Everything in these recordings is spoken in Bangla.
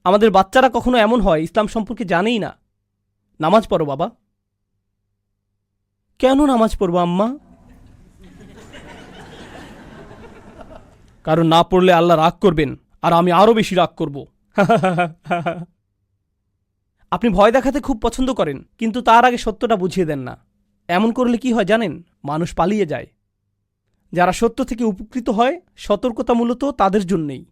আমাদের বাচ্চারা কখনো এমন হয় ইসলাম সম্পর্কে জানেই না। নামাজ পড়ো বাবা। কেন নামাজ পড়বো আম্মা? কারণ না পড়লে আল্লাহ রাগ করবেন, আর আমি আরো বেশি রাগ করব। আপনি ভয় দেখাতে খুব পছন্দ করেন, কিন্তু তার আগে সত্যটা বুঝিয়ে দেন না। এমন করলে কি হয় জানেন? মানুষ পালিয়ে যায়। যারা সত্য থেকে উপকৃত হয়, সতর্কতা মূলত তাদের জন্যেই।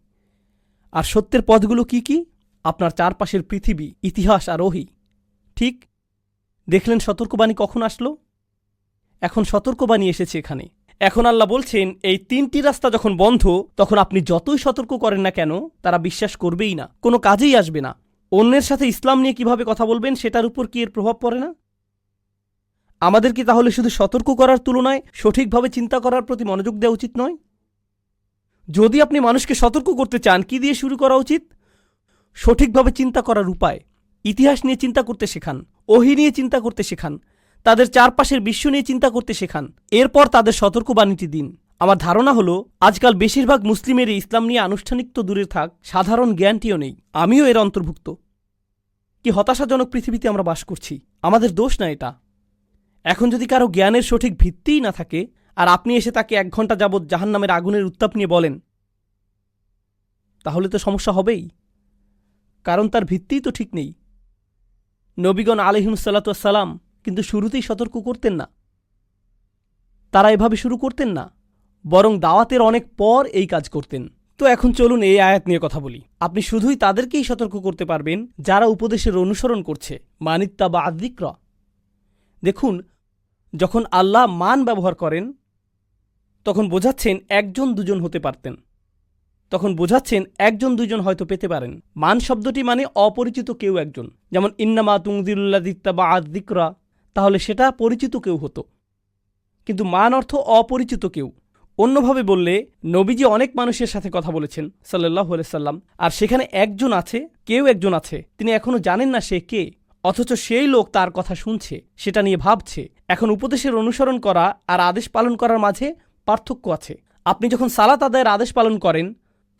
আর সত্যের পথগুলো কি কি? আপনার চারপাশের পৃথিবী, ইতিহাস আর ওহী। ঠিক দেখলেন সতর্কবাণী কখন আসলো? এখন সতর্কবাণী এসেছে এখানে। এখন আল্লাহ বলছেন, এই তিনটি রাস্তা যখন বন্ধ, তখন আপনি যতই সতর্ক করেন না কেন, তারা বিশ্বাস করবেই না, কোনো কাজেই আসবে না। অন্যের সাথে ইসলাম নিয়ে কিভাবে কথা বলবেন সেটার উপর কি এর প্রভাব পড়ে না? আমাদের কি তাহলে শুধু সতর্ক করার তুলনায় সঠিকভাবে চিন্তা করার প্রতি মনোযোগ দেওয়া উচিত নয়? যদি আপনি মানুষকে সতর্ক করতে চান, কি দিয়ে শুরু করা উচিত? সঠিকভাবে চিন্তা করার উপায়। ইতিহাস নিয়ে চিন্তা করতে শেখান, ওহী নিয়ে চিন্তা করতে শেখান, তাদের চারপাশের বিশ্ব নিয়ে চিন্তা করতে শেখান। এরপর তাদের সতর্কবাণীটি দিন। আমার ধারণা হলো আজকাল বেশিরভাগ মুসলিমেরই ইসলাম নিয়ে আনুষ্ঠানিক তো দূরে থাক, সাধারণ জ্ঞানটিও নেই। আমিও এর অন্তর্ভুক্ত। কি হতাশাজনক পৃথিবীতে আমরা বাস করছি। আমাদের দোষ না এটা। এখন যদি কারো জ্ঞানের সঠিক ভিত্তিই না থাকে, আর আপনি এসে তাকে 1 ঘন্টা যাবৎ জাহান্নামের আগুনের উত্তাপ নিয়ে বলেন, তাহলে তো সমস্যা হবেই, কারণ তার ভিত্তিই তো ঠিক নেই। নবীগণ আলাইহিমুসসালাম কিন্তু শুরুতেই সতর্ক করতেন না। তারা এভাবে শুরু করতেন না, বরং দাওয়াতের অনেক পর এই কাজ করতেন। তো এখন চলুন এই আয়াত নিয়ে কথা বলি। আপনি শুধুই তাদেরকেই সতর্ক করতে পারবেন যারা উপদেশের অনুসরণ করছে, মানিত্তাবা আযিকরা। দেখুন, যখন আল্লাহ মান ব্যবহার করেন, তখন বোঝাচ্ছেন 1 2 হতে পারতেন, তখন বোঝাচ্ছেন 1 2 হয়তো পেতে পারেন। মান শব্দটি মানে অপরিচিত কেউ একজন। যেমন ইন্নামা তুনজিরুল্লাযিত্তাবা আযিকরা, তাহলে সেটা পরিচিত কেউ হতো, কিন্তু মান অর্থ অপরিচিত কেউ। অন্যভাবে বললে, নবীজি অনেক মানুষের সাথে কথা বলেছেন সাল্লাল্লাহু আলাইহি সাল্লাম, আর সেখানে কেউ একজন আছে, তিনি এখনো জানেন না সে কে, অথচ সেই লোক তার কথা শুনছে, সেটা নিয়ে ভাবছে। এখন উপদেশের অনুসরণ করা আর আদেশ পালন করার মাঝে পার্থক্য আছে। আপনি যখন সালাত আদায়ের আদেশ পালন করেন,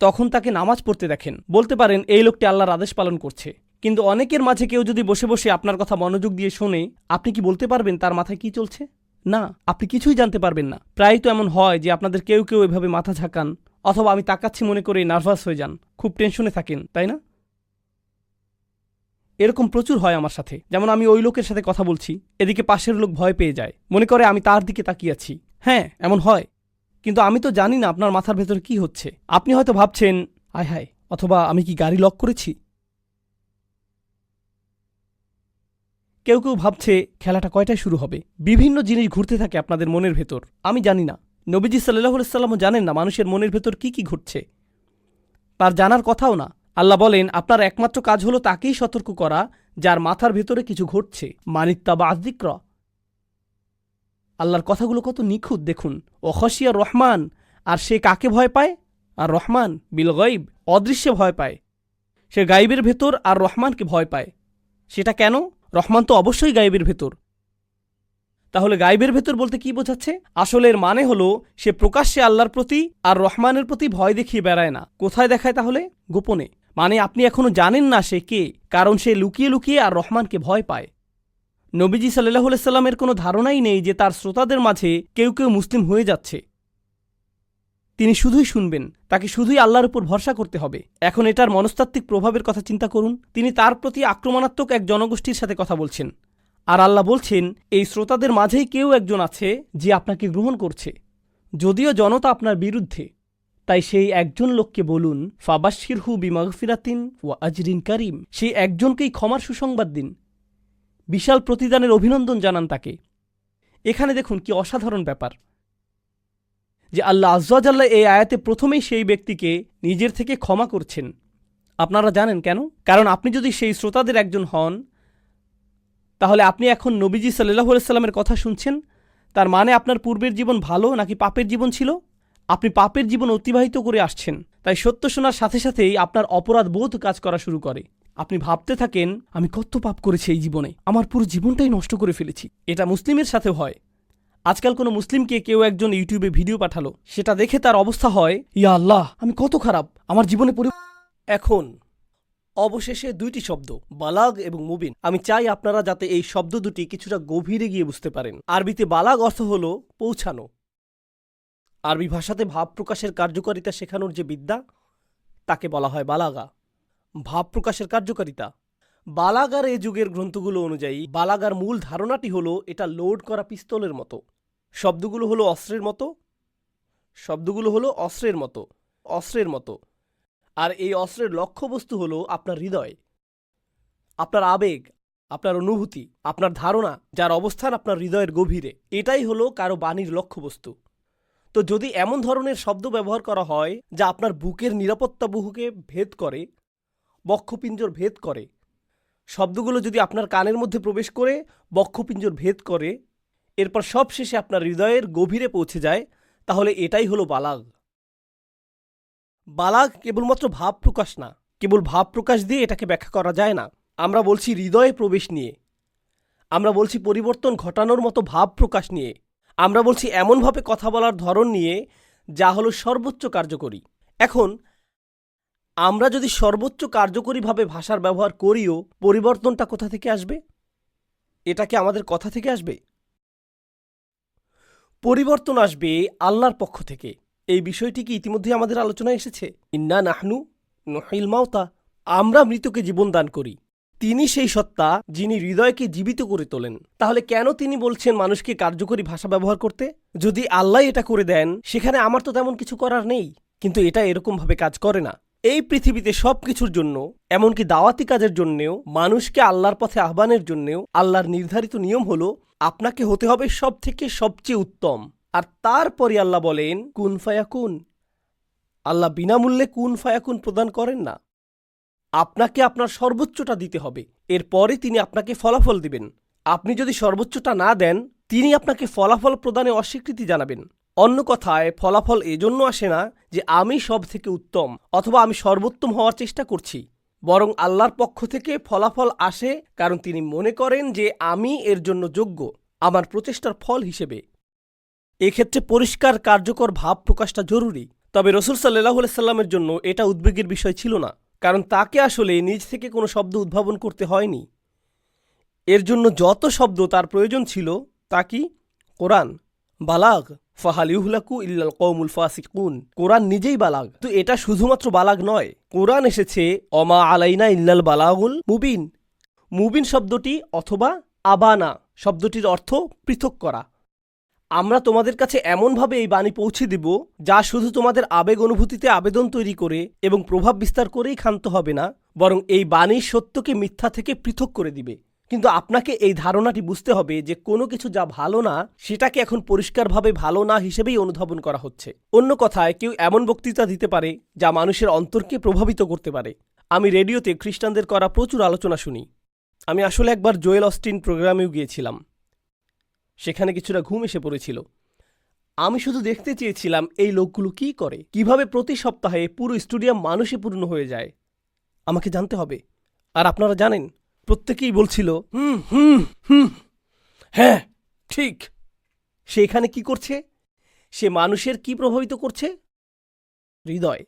তখন তাকে নামাজ পড়তে দেখেন, বলতে পারেন এই লোকটি আল্লাহর আদেশ পালন করছে। কিন্তু অনেকের মাঝে কেউ যদি বসে বসে আপনার কথা মনোযোগ দিয়ে শোনে, আপনি কি বলতে পারবেন তার মাথায় কি চলছে? না, আপনি কিছুই জানতে পারবেন না। প্রায় তো এমন হয় যে আপনাদের কেউ কেউ এভাবে মাথা ঝাঁকান, অথবা আমি তাকাচ্ছি মনে করে নার্ভাস হয়ে যান, খুব টেনশনে থাকেন, তাই না? এরকম প্রচুর হয় আমার সাথে। যেমন আমি ওই লোকের সাথে কথা বলছি, এদিকে পাশের লোক ভয় পেয়ে যায়, মনে করে আমি তার দিকে তাকিয়ে আছি। হ্যাঁ, এমন হয়, কিন্তু আমি তো জানি না আপনার মাথার ভেতরে কি হচ্ছে। আপনি হয়তো ভাবছেন, আয় হায়, অথবা আমি কি গাড়ি লক করেছি? কেউ কেউ ভাবছে খেলাটা কয়টায় শুরু হবে। বিভিন্ন জিনিস ঘুরতে থাকে আপনাদের মনের ভেতর, আমি জানি না। নবীজি সাল্লাল্লাহু আলাইহি সাল্লামও জানেন না মানুষের মনের ভেতর কি কি ঘটছে, তার জানার কথাও না। আল্লাহ বলেন, আপনার একমাত্র কাজ হলো তাকেই সতর্ক করা যার মাথার ভেতরে কিছু ঘটছে। মানিত্তাবা আযিকরা। আল্লাহর কথাগুলো কত নিখুঁত দেখুন। ও খশিয়া রহমান, আর সে কাকে ভয় পায়? আর রহমান বিল গায়ব, অদৃশ্যে ভয় পায়। সে গায়বের ভেতর আর রহমানকে ভয় পায়। সেটা কেন? রহমান তো অবশ্যই গায়বের ভেতর। তাহলে গায়বের ভেতর বলতে কি বোঝাচ্ছে? আসলে এর মানে হলো সে প্রকাশ্যে আল্লাহর প্রতি আর রহমানের প্রতি ভয় দেখিয়ে বেড়ায় না। কোথায় দেখায় তাহলে? গোপনে। মানে আপনি এখনো জানেন না সে কে, কারণ সে লুকিয়ে লুকিয়ে আর রহমানকে ভয় পায়। নবীজি সাল্লাল্লাহু আলাইহি সাল্লামের কোনো ধারণাই নেই যে তার শ্রোতাদের মাঝে কেউ কেউ মুসলিম হয়ে যাচ্ছে। তিনি শুধুই শুনবেন, তাকে শুধুই আল্লাহর উপর ভরসা করতে হবে। এখন এটার মনস্তাত্ত্বিক প্রভাবের কথা চিন্তা করুন। তিনি তার প্রতি আক্রমণাত্মক এক জনগোষ্ঠীর সাথে কথা বলছেন, আর আল্লাহ বলছেন এই শ্রোতাদের মাঝেই কেউ একজন আছে যে আপনাকে গ্রহণ করছে, যদিও জনতা আপনার বিরুদ্ধে। তাই সেই একজন লোককে বলুন, ফাবাশশিরহু বিমাগফিরাতিন ওয়া আজরিন কারীম। সেই একজনকেই ক্ষমার সুসংবাদ দিন, বিশাল প্রতিদানের অভিনন্দন জানান তাকে। এখানে দেখুন কি অসাধারণ ব্যাপার যে আল্লাহ আযজা জাল্লা এই আয়াতে প্রথমেই সেই ব্যক্তিকে নিজের থেকে ক্ষমা করছেন। আপনারা জানেন কেন? কারণ আপনি যদি সেই শ্রোতাদের একজন হন, তাহলে আপনি এখন নবীজি সাল্লাল্লাহু আলাইহি সাল্লামের কথা শুনছেন। তার মানে আপনার পূর্বের জীবন ভালো নাকি পাপের জীবন ছিল? আপনি পাপের জীবন অতিবাহিত করে আসছেন। তাই সত্য শোনার সাথে সাথেই আপনার অপরাধ বোধ কাজ করা শুরু করে। আপনি ভাবতে থাকেন, আমি কত পাপ করেছি এই জীবনে, আমার পুরো জীবনটাই নষ্ট করে ফেলেছি। এটা মুসলিমের সাথে হয়। আজকাল কোনো মুসলিমকে কেউ একজন ইউটিউবে ভিডিও পাঠালো, সেটা দেখে তার অবস্থা হয়, ইয়া আল্লাহ, আমি কত খারাপ, আমার জীবনে এখন অবশেষে দুইটি শব্দ, বালাগ এবং মুবিন। আমি চাই আপনারা যাতে এই শব্দ দুটি কিছুটা গভীরে গিয়ে বুঝতে পারেন। আরবিতে বালাগ অর্থ হল পৌঁছানো। আরবি ভাষাতে ভাব প্রকাশের কার্যকারিতা শেখানোর যে বিদ্যা, তাকে বলা হয় বালাগা। ভাব প্রকাশের কার্যকারিতা। বালাগার এ যুগের গ্রন্থগুলো অনুযায়ী বালাগার মূল ধারণাটি হলো এটা লোড করা পিস্তলের মতো। শব্দগুলো হলো অস্ত্রের মতো, শব্দগুলো হলো অস্ত্রের মতো। আর এই অস্ত্রের লক্ষ্যবস্তু হলো আপনার হৃদয়, আপনার আবেগ, আপনার অনুভূতি, আপনার ধারণা, যার অবস্থান আপনার হৃদয়ের গভীরে। এটাই হলো কারো বাণীর লক্ষ্যবস্তু। তো যদি এমন ধরনের শব্দ ব্যবহার করা হয় যা আপনার বুকের নিরাপত্তাবহুকে ভেদ করে, বক্ষপিঞ্জর ভেদ করে, শব্দগুলো যদি আপনার কানের মধ্যে প্রবেশ করে বক্ষপিঞ্জর ভেদ করে, এরপর সবশেষে আপনার হৃদয়ের গভীরে পৌঁছে যায়, তাহলে এটাই হলো বালাগ। বালাগ কেবলমাত্র ভাব প্রকাশ না। কেবল ভাব প্রকাশ দিয়ে এটাকে ব্যাখ্যা করা যায় না। আমরা বলছি হৃদয়ে প্রবেশ নিয়ে, আমরা বলছি পরিবর্তন ঘটানোর মতো ভাব প্রকাশ নিয়ে, আমরা বলছি এমনভাবে কথা বলার ধরন নিয়ে যা হলো সর্বোচ্চ কার্যকরী। এখন আমরা যদি সর্বোচ্চ কার্যকরীভাবে ভাষার ব্যবহার করিও, পরিবর্তনটা কোথা থেকে আসবে? এটা কি আমাদের কথা থেকে আসবে? পরিবর্তন আসবে আল্লাহর পক্ষ থেকে। এই বিষয়টি কি ইতিমধ্যে আমাদের আলোচনায় এসেছে? ইন্না নাহনু নুহিল মাউতা, আমরা মৃতকে জীবন দান করি। তিনি সেই সত্তা যিনি হৃদয়কে জীবিত করে তোলেন। তাহলে কেন তিনি বলছেন মানুষকে কার্যকরী ভাষা ব্যবহার করতে? যদি আল্লাহ এটা করে দেন, সেখানে আমার তো তেমন কিছু করার নেই। কিন্তু এটা এরকমভাবে কাজ করে না। এই পৃথিবীতে সব কিছুর জন্য, এমনকি দাওয়াতি কাজের জন্যেও, মানুষকে আল্লাহর পথে আহ্বানের জন্যেও আল্লাহর নির্ধারিত নিয়ম হলো আপনাকে হতে হবে সব থেকে সবচেয়ে উত্তম। আর তারপরে আল্লাহ বলেন কুন ফায়াকুন। আল্লাহ বিনামূল্যে কুন ফায়াকুন প্রদান করেন না। আপনাকে আপনার সর্বোচ্চটা দিতে হবে, এরপরে তিনি আপনাকে ফলাফল দিবেন। আপনি যদি সর্বোচ্চটা না দেন, তিনি আপনাকে ফলাফল প্রদানে অস্বীকৃতি জানাবেন। অন্য কথায়, ফলাফল এজন্য আসে না যে আমি সব থেকে উত্তম অথবা আমি সর্বোত্তম হওয়ার চেষ্টা করছি, বরং আল্লাহর পক্ষ থেকে ফলাফল আসে কারণ তিনি মনে করেন যে আমি এর জন্য যোগ্য, আমার প্রচেষ্টার ফল হিসেবে। এক্ষেত্রে পরিষ্কার কার্যকর ভাব প্রকাশটা জরুরি। তবে রাসূল সাল্লাল্লাহু আলাইহি সাল্লামের জন্য এটা উদ্বেগের বিষয় ছিল না, কারণ তাকে আসলে নিজ থেকে কোনো শব্দ উদ্ভাবন করতে হয়নি। এর জন্য যত শব্দ তার প্রয়োজন ছিল তা কি? কোরআন। বালাগ ফাহাল ইউহলাকু ইল্লাল কওমুল ফাসিকুন। কোরআন নিজেই বালাগ। তো এটা শুধুমাত্র বালাগ নয়, কোরআন এসেছে অমা আলাইনা ইল্লাল বালাগুল মুবিন। মুবিন শব্দটি অথবা আবানা শব্দটির অর্থ পৃথক করা। আমরা তোমাদের কাছে এমনভাবে এই বাণী পৌঁছে দিব যা শুধু তোমাদের আবেগ অনুভূতিতে আবেদন তৈরি করে এবং প্রভাব বিস্তার করেই ক্ষান্ত হবে না, বরং এই বাণী সত্যকে মিথ্যা থেকে পৃথক করে দিবে। কিন্তু আপনাকে এই ধারণাটি বুঝতে হবে যে কোনো কিছু যা ভালো না, সেটাকে এখন পরিষ্কারভাবে ভালো না হিসেবেই অনুধাবন করা হচ্ছে। অন্য কথায়, কেউ এমন বক্তৃতা দিতে পারে যা মানুষের অন্তরকে প্রভাবিত করতে পারে। আমি রেডিওতে খ্রিস্টানদের করা প্রচুর আলোচনা শুনি। আমি আসলে একবার জোয়েল অস্টিন প্রোগ্রামেও গিয়েছিলাম। সেখানে কিছুটা ঘুম এসে পড়েছিল। আমি শুধু দেখতে চেয়েছিলাম এই লোকগুলো কি করে, কিভাবে প্রতি সপ্তাহে পুরো স্টেডিয়াম মানুষে পূর্ণ হয়ে যায়। আমাকে জানতে হবে। আর আপনারা জানেন, প্রত্যেকেই বলছিল হুম হুম হুম, হ্যাঁ ঠিক। সে এখানে কি করছে? সে মানুষের কি প্রভাবিত করছে? হৃদয়।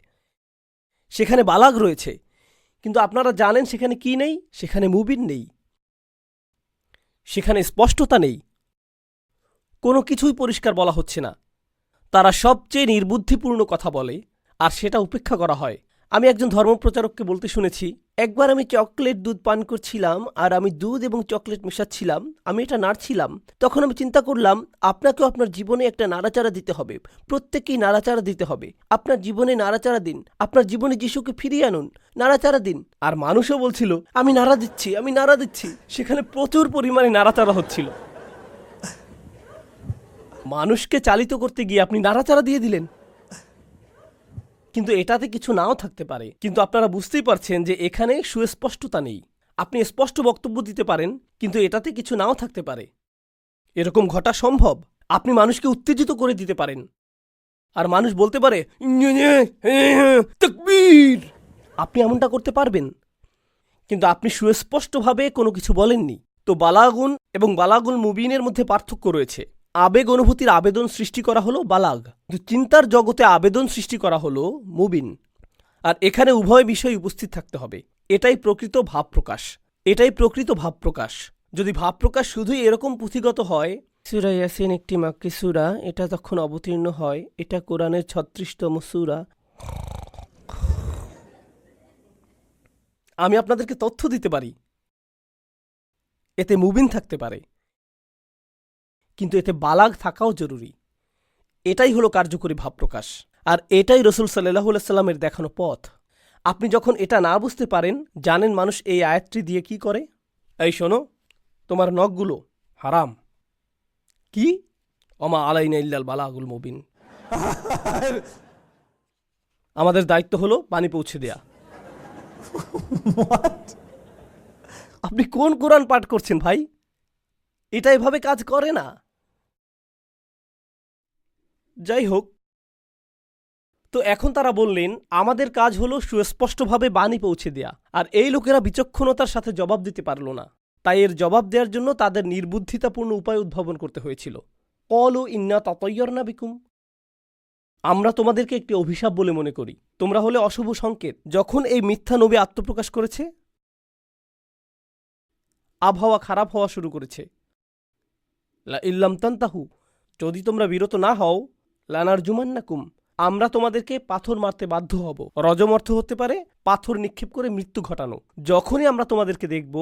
সেখানে বালাগ রয়েছে, কিন্তু আপনারা জানেন সেখানে কি নেই? সেখানে মুবিন নেই, সেখানে স্পষ্টতা নেই, কোনো কিছুই পরিষ্কার বলা হচ্ছে না। তারা সবচেয়ে নির্বুদ্ধিপূর্ণ কথা বলে, আর সেটা উপেক্ষা করা হয়। আমি একজন ধর্মপ্রচারককে বলতে শুনেছি, একবার আমি চকলেট দুধ পান করছিলাম, আর আমি দুধ এবং চকলেট মেশাচ্ছিলাম, আমি এটা নাড়ছিলাম। তখন আমি চিন্তা করলাম, আপনাকেও আপনার জীবনে একটা নাড়াচাড়া দিতে হবে। প্রত্যেককেই নাড়াচাড়া দিতে হবে। আপনার জীবনে নাড়াচাড়া দিন, আপনার জীবনে যিশুকে ফিরিয়ে আনুন, নাড়াচাড়া দিন। আর মানুষও বলছিল আমি নাড়া দিচ্ছি, আমি নাড়া দিচ্ছি। সেখানে প্রচুর পরিমাণে নাড়াচাড়া হচ্ছিল। মানুষকে চালিত করতে গিয়ে আপনি নাড়াচাড়া দিয়ে দিলেন। কিন্তু এটাতে কিছু নাও থাকতে পারে। কিন্তু আপনারা বুঝতেই পারছেন যে এখানে সুস্পষ্টতা নেই। আপনি স্পষ্ট বক্তব্য দিতে পারেন, কিন্তু এটাতে কিছু নাও থাকতে পারে। এরকম ঘটা সম্ভব। আপনি মানুষকে উত্তেজিত করে দিতে পারেন, আর মানুষ বলতে পারে তাকবীর। আপনি এমনটা করতে পারবেন, কিন্তু আপনি সুস্পষ্টভাবে কোনো কিছু বলেননি। তো বালাগুন এবং বালাগুল মুবিনের মধ্যে পার্থক্য রয়েছে। আবেগ অনুভূতির আবেদন সৃষ্টি করা হলো বালাগ, কিন্তু চিন্তার জগতে আবেদন সৃষ্টি করা হলো মুবিন। আর এখানে উভয় বিষয় উপস্থিত থাকতে হবে। এটাই প্রকৃত ভাব প্রকাশ। এটাই প্রকৃত ভাব প্রকাশ। যদি ভাব প্রকাশ শুধুই এরকম পুঁথিগত হয়, সূরা ইয়াসিন একটি মাক্কি সূরা, এটা তখন অবতীর্ণ হয়, এটা কোরআনের ৩৬তম সূরা। আমি আপনাদেরকে তথ্য দিতে পারি, এতে মুবিন থাকতে পারে, কিন্তু এতে বালাগ থাকাও জরুরি। এটাই হলো কার্যকরী ভাব প্রকাশ, আর এটাই রাসূল সাল্লাল্লাহু আলাইহি সাল্লামের দেখানো পথ। আপনি যখন এটা না বুঝতে পারেন, জানেন মানুষ এই আয়াতটি দিয়ে কি করে? এই শোনো, তোমার নখগুলো হারাম। কি? ওমা আলাইনা ইল্লাল বালাগুল মুবিন। আমাদের দায়িত্ব হলো পানি পৌঁছে দেয়া। আপনি কোন কোরআন পাঠ করছেন ভাই? এটা এভাবে কাজ করে না। যাই হোক, তো এখন তারা বললেন আমাদের কাজ হলো সুস্পষ্টভাবে বাণী পৌঁছে দেয়া, আর এই লোকেরা বিচক্ষণতার সাথে জবাব দিতে পারল না। তাই এর জবাব দেওয়ার জন্য তাদের নির্বুদ্ধিতাপূর্ণ উপায় উদ্ভাবন করতে হয়েছিল। ক্বালু ইন্না তাতায়্যারনা বিকুম, আমরা তোমাদেরকে একটি অভিশাপ বলে মনে করি, তোমরা হলে অশুভ সংকেত। যখন এই মিথ্যা নবী আত্মপ্রকাশ করেছে, আবহাওয়া খারাপ হওয়া শুরু করেছে। লা ইল্লাম তান্তাহু, যদি তোমরা বিরত না হও, লানারজুমান্নাকুম, আমরা তোমাদেরকে পাথর মারতে বাধ্য হব। রজম অর্থ হতে পারে পাথর নিক্ষেপ করে মৃত্যু ঘটানো। যখনই আমরা তোমাদেরকে দেখব,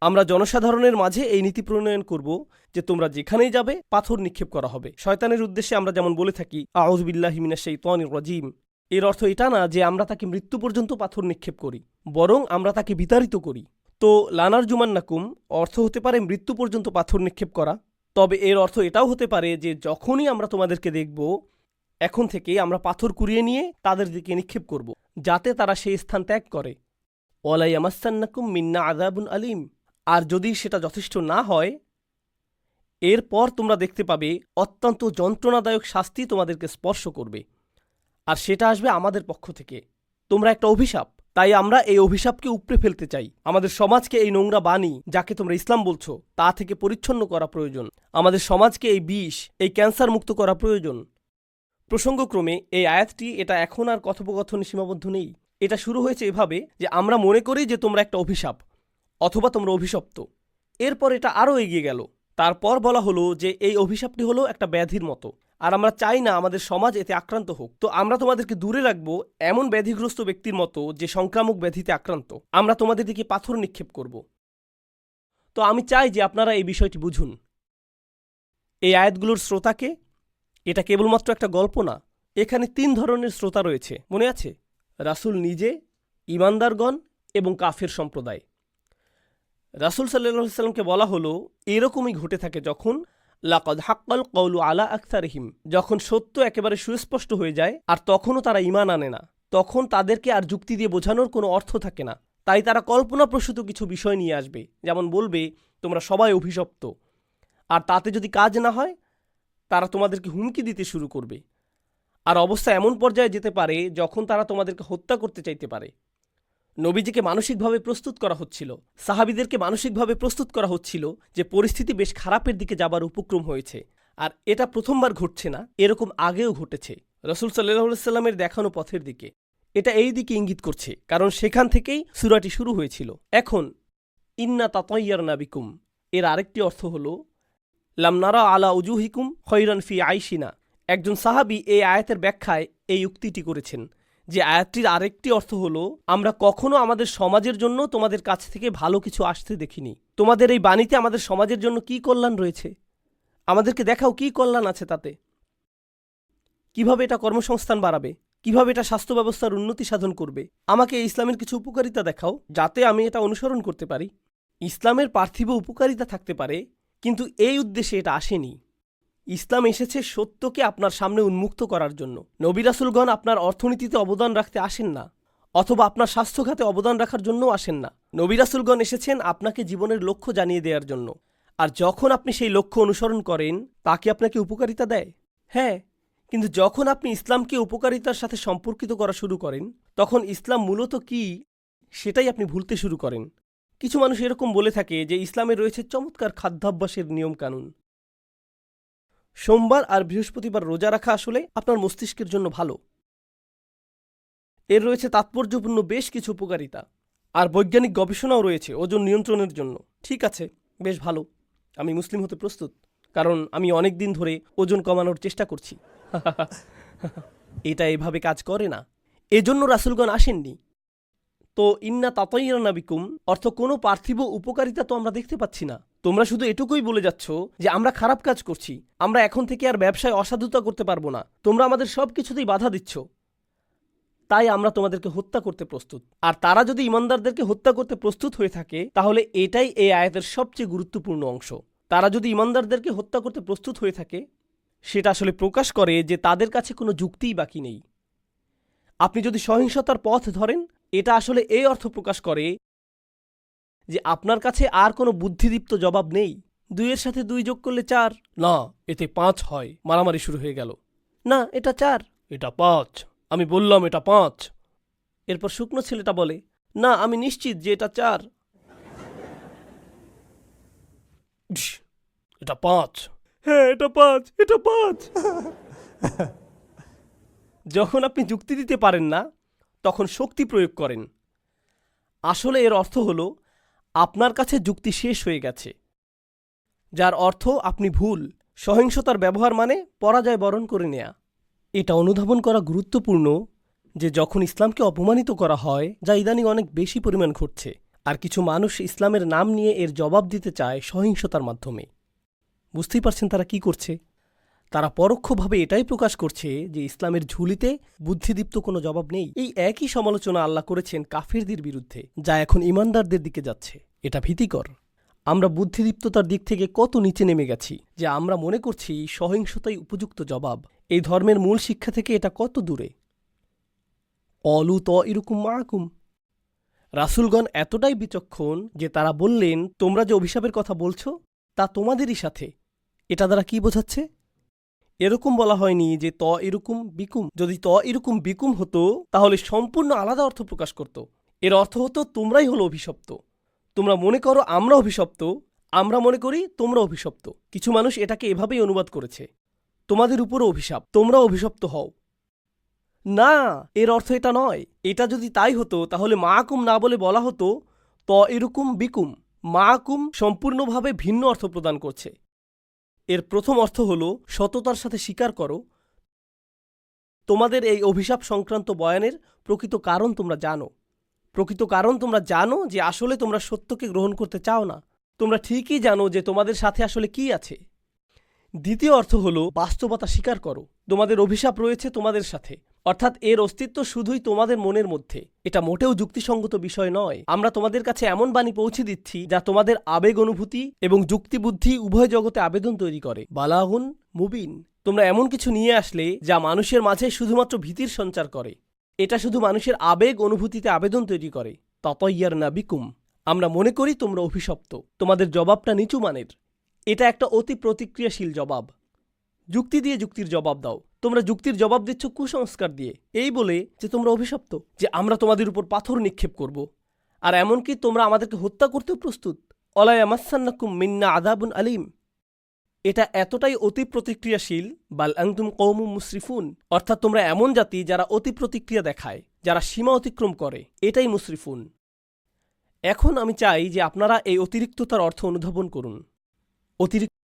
আমরা জনসাধারণের মাঝে এই নীতি প্রণয়ন করব যে তোমরা যেখানেই যাবে পাথর নিক্ষেপ করা হবে। শয়তানের উদ্দেশ্যে আমরা যেমন বলে থাকি আউযু বিল্লাহি মিনাশ শাইতানির রাজিম, এর অর্থ এটা না যে আমরা তাকে মৃত্যু পর্যন্ত পাথর নিক্ষেপ করি, বরং আমরা তাকে বিতাড়িত করি। তো লানারজুমান্নাকুম অর্থ হতে পারে মৃত্যু পর্যন্ত পাথর নিক্ষেপ করা। তবে এর অর্থ এটাও হতে পারে যে যখনই আমরা তোমাদেরকে দেখব, এখন থেকে আমরা পাথর কুড়িয়ে নিয়ে তাদের দিকে নিক্ষেপ করব, যাতে তারা সেই স্থান ত্যাগ করে। ওয়ালা ইয়ামাসসান্নাকুম মিন্না আযাবুন আলীম, আর যদি সেটা যথেষ্ট না হয়, এরপর তোমরা দেখতে পাবে অত্যন্ত যন্ত্রণাদায়ক শাস্তি তোমাদেরকে স্পর্শ করবে, আর সেটা আসবে আমাদের পক্ষ থেকে। তোমরা একটা অভিশাপ, তাই আমরা এই অভিশাপকে উপড়ে ফেলতে চাই। আমাদের সমাজকে এই নোংরা বাণী, যাকে তোমরা ইসলাম বলছো, তা থেকে পরিচ্ছন্ন করা প্রয়োজন। আমাদের সমাজকে এই বিষ, এই ক্যান্সার মুক্ত করা প্রয়োজন। প্রসঙ্গক্রমে এই আয়াতটি, এটা এখন আর কথোপকথনে সীমাবদ্ধ নেই। এটা শুরু হয়েছে এভাবে যে আমরা মনে করি যে তোমরা একটা অভিশাপ, অথবা তোমরা অভিশপ্ত। এরপর এটা আরও এগিয়ে গেল। তারপর বলা হলো যে এই অভিশাপটি হলো একটা ব্যাধির মতো, আর আমরা চাই না আমাদের সমাজ এতে আক্রান্ত হোক। তো আমরা তোমাদেরকে দূরে রাখবো এমন ব্যাধিগ্রস্ত ব্যক্তির মতো যে সংক্রামক ব্যাধিতে আক্রান্ত। আমরা তোমাদের দিকে পাথর নিক্ষেপ করব। তো আমি চাই যে আপনারা এই বিষয়টি বুঝুন। এই আয়াতগুলোর শ্রোতাকে, এটা কেবলমাত্র একটা গল্প না, এখানে 3 ধরনের শ্রোতা রয়েছে, মনে আছে? রাসূল নিজে, ঈমানদারগণ এবং কাফের সম্প্রদায়। রাসূল সাল্লাল্লাহু আলাইহি সাল্লামকে বলা হলো এরকমই ঘটে থাকে যখন লাকাদ হাক্কাল কওলু আলা আকসারিহিম, যখন সত্য একেবারে সুস্পষ্ট হয়ে যায় আর তখনও তারা ঈমান আনে না, তখন তাদেরকে আর যুক্তি দিয়ে বোঝানোর কোনো অর্থ থাকে না। তাই তারা কল্পনাপ্রসূত কিছু বিষয় নিয়ে আসবে, যেমন বলবে তোমরা সবাই অভিশপ্ত, আর তাতে যদি কাজ না হয় তারা তোমাদেরকে হুমকি দিতে শুরু করবে, আর অবস্থা এমন পর্যায়ে যেতে পারে যখন তারা তোমাদেরকে হত্যা করতে চাইতে পারে। নবীজিকে মানসিকভাবে প্রস্তুত করা হচ্ছিল, সাহাবীদেরকে মানসিকভাবে প্রস্তুত করা হচ্ছিল যে পরিস্থিতি বেশ খারাপের দিকে যাবার উপক্রম হয়েছে। আর এটা প্রথমবার ঘটছে না, এরকম আগেও ঘটেছে রাসূল সাল্লাল্লাহু আলাইহি সাল্লামের দেখানো পথের দিকে। এটা এই দিকে ইঙ্গিত করছে, কারণ সেখান থেকেই সূরাটি শুরু হয়েছিল। এখন ইন্না তাতায়্যারনা বিকুম এর আরেকটি অর্থ হলো লাম নারা আলা উজুহিকুম খয়রান ফি আইশিনা। একজন সাহাবী এই আয়াতের ব্যাখ্যায় এই উক্তিটি করেছেন যে আয়াতটির আরেকটি অর্থ হলো আমরা কখনো আমাদের সমাজের জন্য তোমাদের কাছ থেকে ভালো কিছু আসতে দেখিনি। তোমাদের এই বাণীতে আমাদের সমাজের জন্য কি কল্যাণ রয়েছে, আমাদেরকে দেখাও কি কল্যাণ আছে তাতে। কিভাবে এটা কর্মসংস্থান বাড়াবে, কিভাবে এটা স্বাস্থ্য ব্যবস্থার উন্নতি সাধন করবে। আমাকে ইসলামের কিছু উপকারিতা দেখাও যাতে আমি এটা অনুসরণ করতে পারি। ইসলামের পার্থিব উপকারিতা থাকতে পারে, কিন্তু এই উদ্দেশ্যে এটা আসেনি। ইসলাম এসেছে সত্যকে আপনার সামনে উন্মুক্ত করার জন্য। নবী রাসূলগণ আপনার অর্থনীতিতে অবদান রাখতে আসেন না, অথবা আপনার স্বাস্থ্য খাতে অবদান রাখার জন্যও আসেন না। নবী রাসূলগণ এসেছেন আপনাকে জীবনের লক্ষ্য জানিয়ে দেওয়ার জন্য। আর যখন আপনি সেই লক্ষ্য অনুসরণ করেন, তা কি আপনাকে উপকারিতা দেয়? হ্যাঁ, কিন্তু যখন আপনি ইসলামকে উপকারিতার সাথে সম্পর্কিত করা শুরু করেন, তখন ইসলাম মূলত কি সেটাই আপনি ভুলতে শুরু করেন। কিছু মানুষ এরকম বলে থাকে যে ইসলামে রয়েছে চমৎকার খাদ্যাভ্যাসের নিয়মকানুন। সোমবার আর বৃহস্পতিবার রোজা রাখা আসলে আপনার মস্তিষ্কের জন্য ভালো। এর রয়েছে তাৎপর্যপূর্ণ বেশ কিছু উপকারিতা, আর বৈজ্ঞানিক গবেষণাও রয়েছে ওজন নিয়ন্ত্রণের জন্য। ঠিক আছে, বেশ ভালো, আমি মুসলিম হতে প্রস্তুত, কারণ আমি অনেক দিন ধরে ওজন কমানোর চেষ্টা করছি। এটা এভাবে কাজ করে না, এজন্য রাসূলগণ আসেননি। তো ইন্না তাতাইয়ারনা বিকুম অর্থ কোনো পার্থিব উপকারিতা তো আমরা দেখতে পাচ্ছি না। তোমরা শুধু এটুকুই বলে যাচ্ছ যে আমরা খারাপ কাজ করছি, আমরা এখন থেকে আর ব্যবসায় অসাধুতা করতে পারবো না, তোমরা আমাদের সব কিছুতেই বাধা দিচ্ছ, তাই আমরা তোমাদেরকে হত্যা করতে প্রস্তুত। আর তারা যদি ইমানদারদেরকে হত্যা করতে প্রস্তুত হয়ে থাকে, তাহলে এটাই এই আয়াতের সবচেয়ে গুরুত্বপূর্ণ অংশ। তারা যদি ইমানদারদেরকে হত্যা করতে প্রস্তুত হয়ে থাকে, সেটা আসলে প্রকাশ করে যে তাদের কাছে কোনো যুক্তিই বাকি নেই। আপনি যদি সহিংসতার পথ ধরেন, এটা আসলে এই অর্থ প্রকাশ করে যে আপনার কাছে আর কোনো বুদ্ধিদীপ্ত জবাব নেই। 2 এর সাথে 2 যোগ করলে 4, না এতে 5 হয়। মারামারি শুরু হয়ে গেল। না এটা 4, এটা 5, আমি বললাম এটা 5। এরপর শুকনো ছেলেটা বলে, না আমি নিশ্চিত যে এটা 4। এটা 5, হ্যাঁ এটা 5, এটা 5। যখন আপনি যুক্তি দিতে পারেন না, তখন শক্তি প্রয়োগ করেন। আসলে এর অর্থ হলো আপনার কাছে যুক্তি শেষ হয়ে গেছে, যার অর্থ আপনি ভুল। সহিংসতার ব্যবহার মানে পরাজয় বরণ করে নেয়া। এটা অনুধাবন করা গুরুত্বপূর্ণ যে যখন ইসলামকে অপমানিত করা হয়, যা ইদানিং অনেক বেশি পরিমাণ ঘটছে, আর কিছু মানুষ ইসলামের নাম নিয়ে এর জবাব দিতে চায় সহিংসতার মাধ্যমে। বুঝতেই পারছেন তারা কি করছে? তারা পরোক্ষভাবে এটাই প্রকাশ করছে যে ইসলামের ঝুলিতে বুদ্ধিদীপ্ত কোনো জবাব নেই। এই একই সমালোচনা আল্লাহ করেছেন কাফিরদের বিরুদ্ধে, যা এখন ইমানদারদের দিকে যাচ্ছে। এটা ভীতিকর। আমরা বুদ্ধিদীপ্ততার দিক থেকে কত নিচে নেমে গেছি যে আমরা মনে করছি সহিংসতাই উপযুক্ত জবাব। এই ধর্মের মূল শিক্ষা থেকে এটা কত দূরে। অলু ত ইরুকুম মাকুম। রাসূলগণ এতটাই বিচক্ষণ যে তারা বললেন, তোমরা যে অভিশাপের কথা বলছো তা তোমাদেরই সাথে। এটা দ্বারা কি বোঝাচ্ছে? এরকম বলা হয়নি যে ত ইরুকুম বিকুম। যদি ত ইরুকুম বিকুম হতো, তাহলে সম্পূর্ণ আলাদা অর্থ প্রকাশ করত। এর অর্থ হতো তোমরাই হলো অভিশপ্ত। তোমরা মনে করো আমরা অভিশপ্ত, আমরা মনে করি তোমরা অভিশপ্ত। কিছু মানুষ এটাকে এভাবেই অনুবাদ করেছে, তোমাদের উপরও অভিশাপ, তোমরা অভিশপ্ত হও। না, এর অর্থ এটা নয়। এটা যদি তাই হতো, তাহলে মাকুম না বলে বলা হতো ত ইরুকুম বিকুম। মাকুম সম্পূর্ণভাবে ভিন্ন অর্থ প্রদান করছে। এর প্রথম অর্থ হল সততার সাথে স্বীকার করো, তোমাদের এই অভিশাপ সংক্রান্ত বয়ানের প্রকৃত কারণ তোমরা জানো। প্রকৃত কারণ তোমরা জানো যে আসলে তোমরা সত্যকে গ্রহণ করতে চাও না। তোমরা ঠিকই জানো যে তোমাদের সাথে আসলে কি আছে। দ্বিতীয় অর্থ হল বাস্তবতা স্বীকার করো, তোমাদের অভিশাপ রয়েছে তোমাদের সাথে, অর্থাৎ এর অস্তিত্ব শুধুই তোমাদের মনের মধ্যে। এটা মোটেও যুক্তিসঙ্গত বিষয় নয়। আমরা তোমাদের কাছে এমন বাণী পৌঁছে দিচ্ছি যা তোমাদের আবেগ অনুভূতি এবং যুক্তিবুদ্ধি উভয় জগতে আবেদন তৈরি করে। বালাগুন মুবিন। তোমরা এমন কিছু নিয়ে আসলে যা মানুষের মাঝে শুধুমাত্র ভীতির সঞ্চার করে। এটা শুধু মানুষের আবেগ অনুভূতিতে আবেদন তৈরি করে। তাতাইয়ারনা বিকুম। আমরা মনে করি তোমরা অভিশপ্ত। তোমাদের জবাবটা নিচু মানের। এটা একটা অতি প্রতিক্রিয়াশীল জবাব। যুক্তি দিয়ে যুক্তির জবাব দাও। তোমরা যুক্তির জবাব দিচ্ছ কুসংস্কার দিয়ে, এই বলে যে তোমরা অভিশপ্ত, যে আমরা তোমাদের উপর পাথর নিক্ষেপ করব, আর এমনকি তোমরা আমাদেরকে হত্যা করতেও প্রস্তুত। অলা ইয়ামাসসান্নাকুম মিন্না আযাবুন আলীম। এটা এতটাই অতি প্রতিক্রিয়াশীল, বাল আনতুম কওমুম মুসরিফুন, অর্থাৎ তোমরা এমন জাতি যারা অতি প্রতিক্রিয়া দেখায়, যারা সীমা অতিক্রম করে, এটাই মুসরিফুন। এখন আমি চাই যে আপনারা এই অতিরিক্ততার অর্থ অনুধাবন করুন। অতিরিক্ত